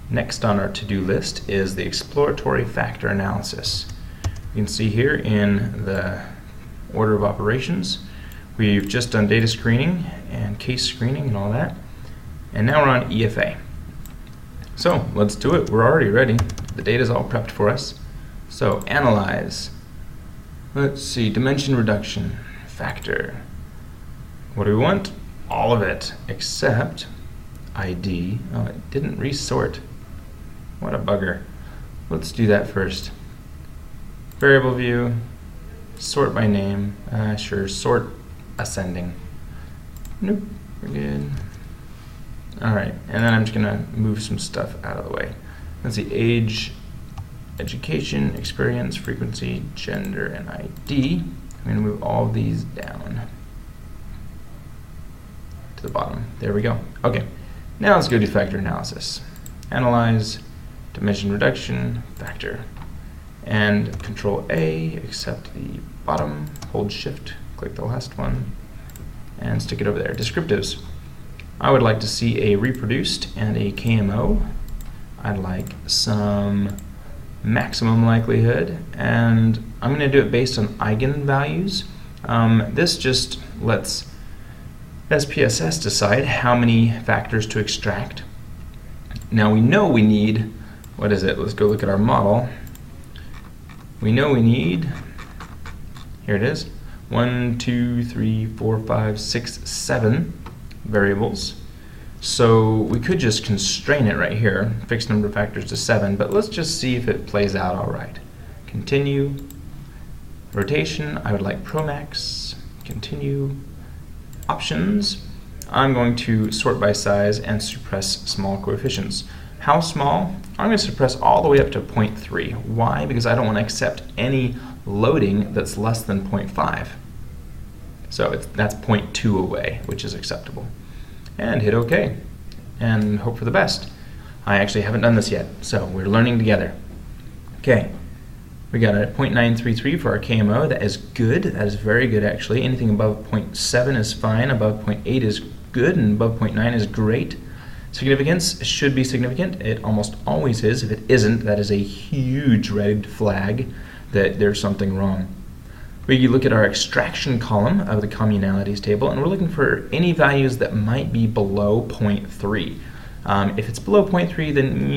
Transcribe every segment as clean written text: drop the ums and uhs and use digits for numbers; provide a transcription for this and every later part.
Next on our to-do list is the exploratory factor analysis. You can see here in the order of operations, we've just done data screening and case screening and all that, and now we're on EFA. So let's do it. We're already ready. The data's all prepped for us. So analyze. Let's see, dimension reduction factor. What do we want? All of it, except ID. Oh, it didn't resort. What a bugger. Let's do that first. Variable view, sort by name. Sure, sort ascending. Nope, we're good. Alright, and then I'm just gonna move some stuff out of the way. Let's see, age, education, experience, frequency, gender, and ID. I'm gonna move all of these down to the bottom. There we go. Okay, now let's go do factor analysis. Analyze, dimension reduction, factor. And Control A, accept the bottom, hold Shift, click the last one, and stick it over there. Descriptives. I would like to see a reproduced and a KMO. I'd like some maximum likelihood, and I'm going to do it based on eigenvalues. This just lets SPSS decide how many factors to extract. Now we know we need, what is it? Let's go look at our model. We know we need, here it is, 1, 2, 3, 4, 5, 6, 7 variables. So we could just constrain it right here, fixed number of factors to 7, but let's just see if it plays out all right. Continue. Rotation, I would like Promax. Continue. Options, I'm going to sort by size and suppress small coefficients. How small? I'm going to suppress all the way up to 0.3. Why? Because I don't want to accept any loading that's less than 0.5. So that's 0.2 away, which is acceptable. And hit OK, and hope for the best. I actually haven't done this yet, so we're learning together. Okay, we got a 0.933 for our KMO. That is good. That is very good, actually. Anything above 0.7 is fine. Above 0.8 is good, and above 0.9 is great. Significance should be significant. It almost always is. If it isn't, that is a huge red flag that there's something wrong. We look at our extraction column of the communalities table, and we're looking for any values that might be below 0.3. If it's below 0.3, then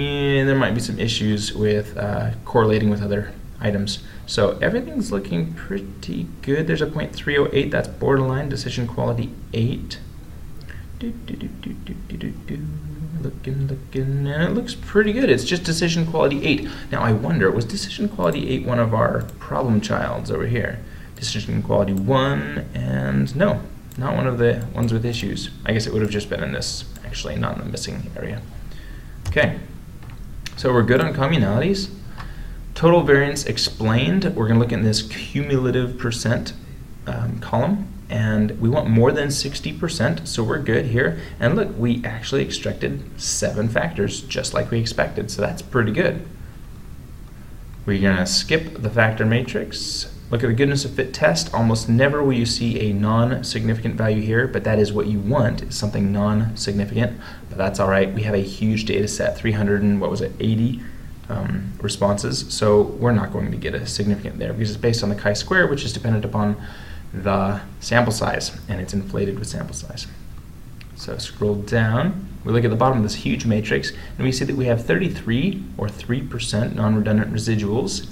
there might be some issues with correlating with other items. So everything's looking pretty good. There's a 0.308, that's borderline, decision quality 8. Looking, and it looks pretty good. It's just decision quality 8. Now I wonder, was decision quality 8 one of our problem childs over here? Decision quality 1, and no, not one of the ones with issues. I guess it would have just been in this, actually, not in the missing area. Okay, so we're good on communalities. Total variance explained. We're going to look at this cumulative percent column, and we want more than 60%, so we're good here. And look, we actually extracted 7 factors, just like we expected, so that's pretty good. We're going to skip the factor matrix. Look at the goodness of fit test. Almost never will you see a non-significant value here, but that is what you want, is something non-significant. But that's all right. We have a huge data set, 300 and what was it, 80 responses. So we're not going to get a significant there because it's based on the chi-square, which is dependent upon the sample size, and it's inflated with sample size. So scroll down. We look at the bottom of this huge matrix, and we see that we have 33 or 3% non-redundant residuals.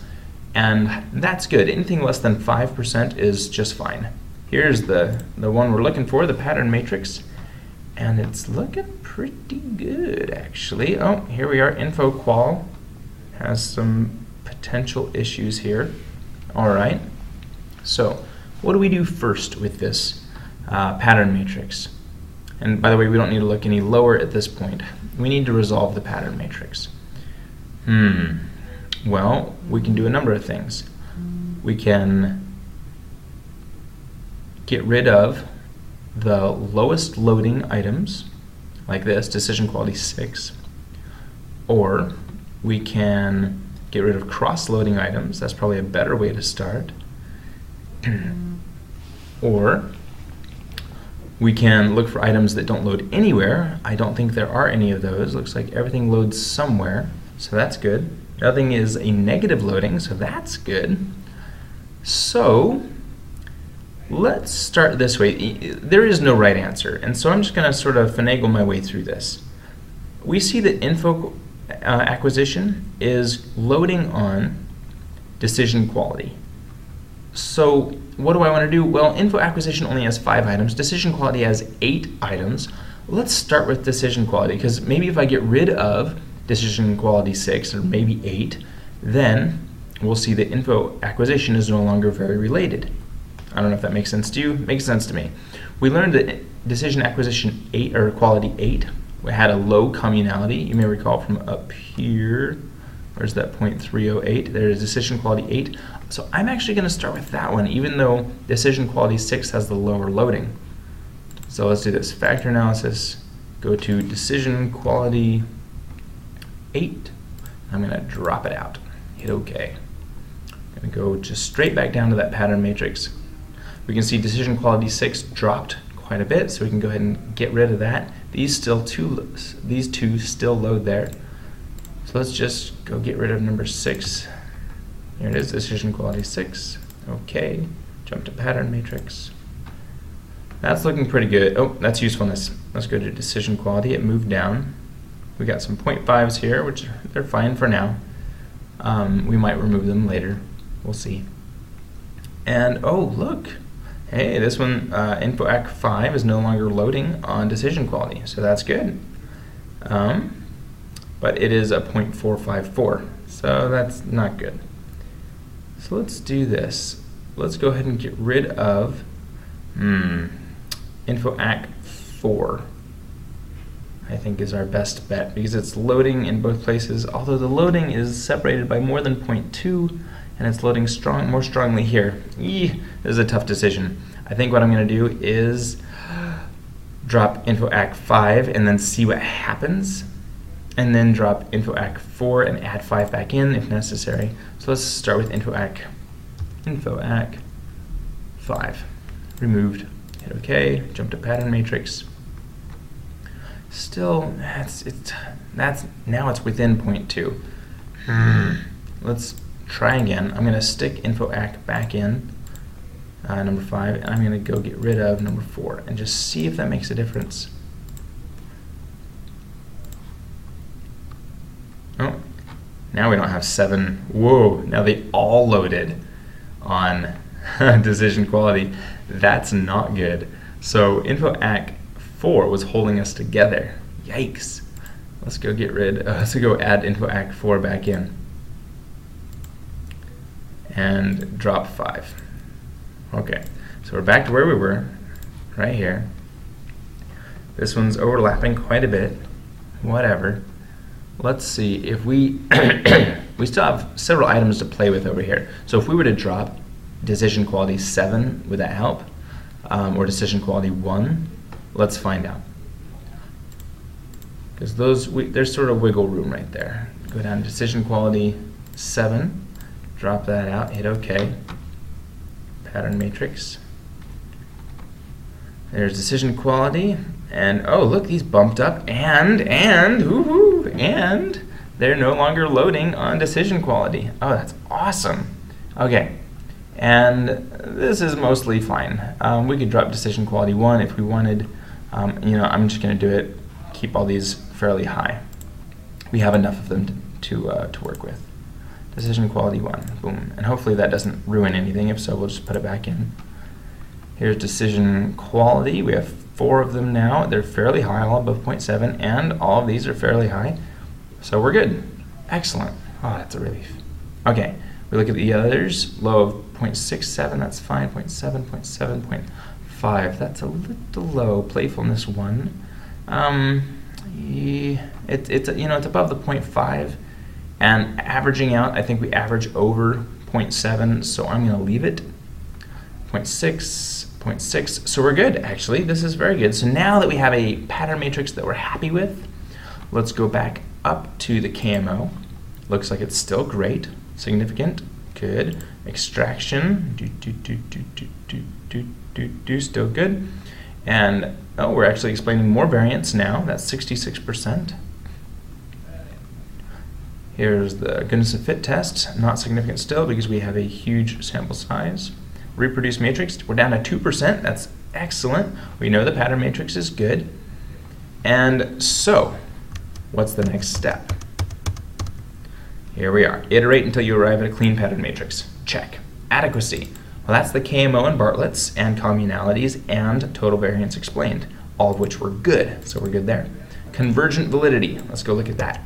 And that's good. Anything less than 5% is just fine. Here's the one we're looking for, the pattern matrix. And it's looking pretty good, actually. Oh, here we are. Info qual has some potential issues here. All right. So what do we do first with this pattern matrix? And by the way, we don't need to look any lower at this point. We need to resolve the pattern matrix. Well, we can do a number of things. We can get rid of the lowest loading items, like this, decision quality 6, or we can get rid of cross-loading items. That's probably a better way to start. Or We can look for items that don't load anywhere. I don't think there are any of those. Looks like everything loads somewhere, so that's good. Nothing is a negative loading, so that's good. So let's start this way. There is no right answer, and so I'm just going to sort of finagle my way through this. We see that info acquisition is loading on decision quality. So what do I want to do? Well, info acquisition only has 5 items. Decision quality has 8 items. Let's start with decision quality, because maybe if I get rid of decision quality 6 or maybe 8, then we'll see that info acquisition is no longer very related. I don't know if that makes sense to you. It makes sense to me. We learned that decision acquisition 8 or quality 8 had a low communality. You may recall from up here. Where's that 0.308? There is decision quality 8. So I'm actually going to start with that one, even though decision quality 6 has the lower loading. So let's do this. Factor analysis. Go to decision quality 8. I'm going to drop it out. Hit OK. I'm going to go just straight back down to that pattern matrix. We can see decision quality 6 dropped quite a bit, so we can go ahead and get rid of that. These two still load there. So let's just go get rid of number 6. Here it is, decision quality 6. Okay, jump to pattern matrix. That's looking pretty good. Oh, that's usefulness. Let's go to decision quality. It moved down. We got some 0.5s here, which they're fine for now. We might remove them later. We'll see. And oh, look. Hey, this one, InfoAc 5 is no longer loading on decision quality, so that's good. But it is a 0.454, so that's not good. So let's do this. Let's go ahead and get rid of InfoAc 4. I think is our best bet, because it's loading in both places, although the loading is separated by more than 0.2, and it's loading more strongly here. This is a tough decision. I think what I'm going to do is drop InfoAc 5 and then see what happens, and then drop InfoAc 4 and add 5 back in if necessary. So let's start with InfoAc 5. Removed. Hit OK. Jump to pattern matrix. Still, now it's within 0.2. Let's try again. I'm going to stick InfoAc back in, number 5, and I'm going to go get rid of number 4 and just see if that makes a difference. Oh, now we don't have 7. Whoa, now they all loaded on decision quality. That's not good. So InfoAc 4 was holding us together. Yikes. Let's go add InfoAc 4 back in. And drop 5. Okay, so we're back to where we were, right here. This one's overlapping quite a bit. Whatever. Let's see if we we still have several items to play with over here. So if we were to drop decision quality 7, would that help? Or decision quality 1? Let's find out. Because there's sort of wiggle room right there. Go down to decision quality 7. Drop that out, hit OK. Pattern matrix. There's decision quality, and oh look, these bumped up, and they're no longer loading on decision quality. Oh, that's awesome. Okay, and this is mostly fine. We could drop decision quality 1 if we wanted. I'm just going to do it. Keep all these fairly high. We have enough of them to work with. Decision quality 1, boom. And hopefully that doesn't ruin anything. If so, we'll just put it back in. Here's decision quality. We have 4 of them now. They're fairly high, all above 0.7, and all of these are fairly high. So we're good. Excellent. Oh, that's a relief. Okay, we look at the others. Low of 0.67, that's fine. 0.7, 0.7, 0.5. That's a little low. Playfulness 1. It's above the 0.5. And averaging out, I think we average over 0.7, so I'm going to leave it. 0.6, 0.6, so we're good, actually. This is very good. So now that we have a pattern matrix that we're happy with, let's go back up to the KMO. Looks like it's still great, significant, good. Extraction, still good. And oh, we're actually explaining more variance now. That's 66%. Here's the goodness of fit test. Not significant still because we have a huge sample size. Reproduce matrix, we're down to 2%. That's excellent. We know the pattern matrix is good. And so, what's the next step? Here we are. Iterate until you arrive at a clean pattern matrix. Check. Adequacy. Well, that's the KMO and Bartlett's and communalities and total variance explained, all of which were good, so we're good there. Convergent validity. Let's go look at that.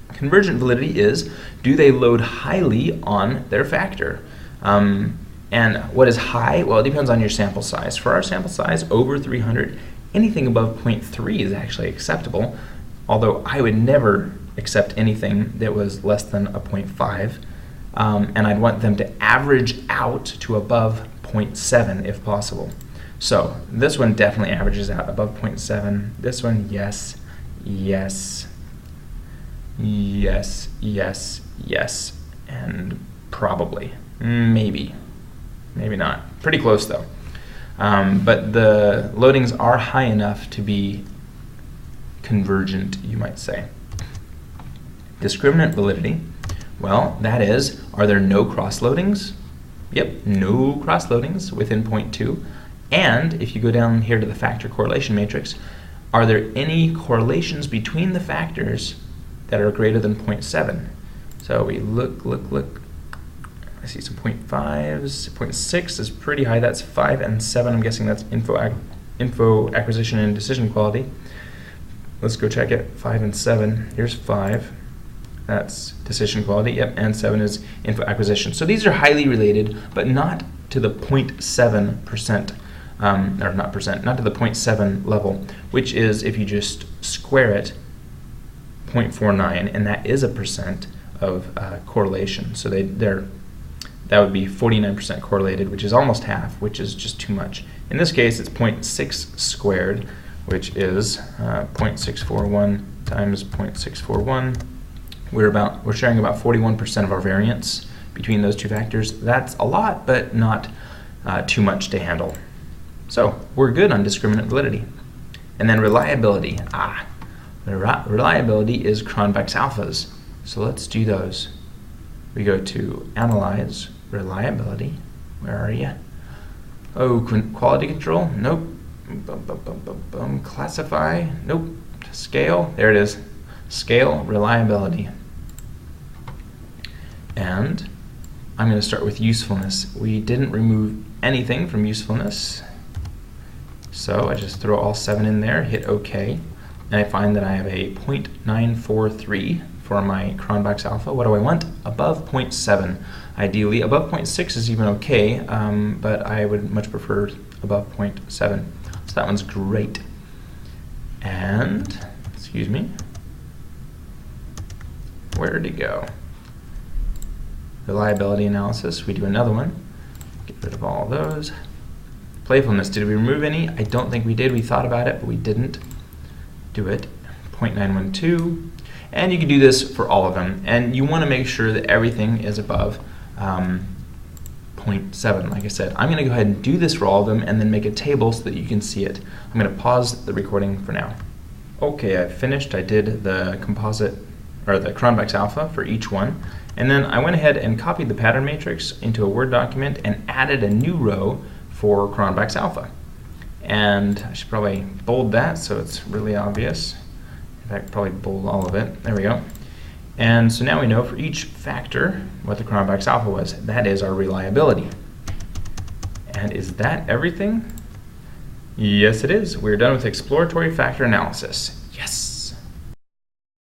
Convergent validity is, do they load highly on their factor? And what is high? Well, it depends on your sample size. For our sample size, over 300, anything above 0.3 is actually acceptable, although I would never accept anything that was less than a 0.5, and I'd want them to average out to above 0.7 if possible. So this one definitely averages out above 0.7. This one, yes, yes, yes, yes, yes, and probably, maybe not. Pretty close though. But the loadings are high enough to be convergent, you might say. Discriminant validity, well, that is, are there no cross-loadings? Yep, no cross-loadings within 0.2. And if you go down here to the factor correlation matrix, are there any correlations between the factors that are greater than 0.7? So we look. I see some 0.5s, 0.6 is pretty high. That's 5 and 7. I'm guessing that's info acquisition and decision quality. Let's go check it. 5 and 7. Here's 5. That's decision quality. Yep, and 7 is info acquisition. So these are highly related, but not to the 0.7%, or not percent, not to the 0.7 level, which is, if you just square it, 0.49, and that is a percent of correlation. So that would be 49% correlated, which is almost half, which is just too much. In this case, it's 0.6 squared, which is 0.641 times 0.641. We're sharing about 41% of our variance between those two factors. That's a lot, but not too much to handle. So we're good on discriminant validity. And then reliability. Reliability is Cronbach's alphas. So let's do those. We go to Analyze Reliability. Where are you? Oh, Quality Control? Nope. Classify? Nope. Scale? There it is. Scale Reliability. And I'm going to start with usefulness. We didn't remove anything from usefulness, so I just throw all 7 in there, hit OK, and I find that I have a 0.943 for my Cronbach's alpha. What do I want? Above 0.7. Ideally, above 0.6 is even okay, but I would much prefer above 0.7. So that one's great. And, excuse me, where did it go? Reliability analysis, we do another one. Get rid of all of those. Playfulness, did we remove any? I don't think we did. We thought about it, but we didn't do it. 0.912. And you can do this for all of them. And you want to make sure that everything is above 0.7. Like I said, I'm going to go ahead and do this for all of them and then make a table so that you can see it. I'm going to pause the recording for now. Okay, I've finished. I did the composite, or the Cronbach's alpha for each one. And then I went ahead and copied the pattern matrix into a Word document and added a new row for Cronbach's alpha. And I should probably bold that so it's really obvious. In fact, probably bold all of it. There we go. And so now we know for each factor what the Cronbach's alpha was. That is our reliability. And is that everything? Yes, it is. We're done with exploratory factor analysis. Yes.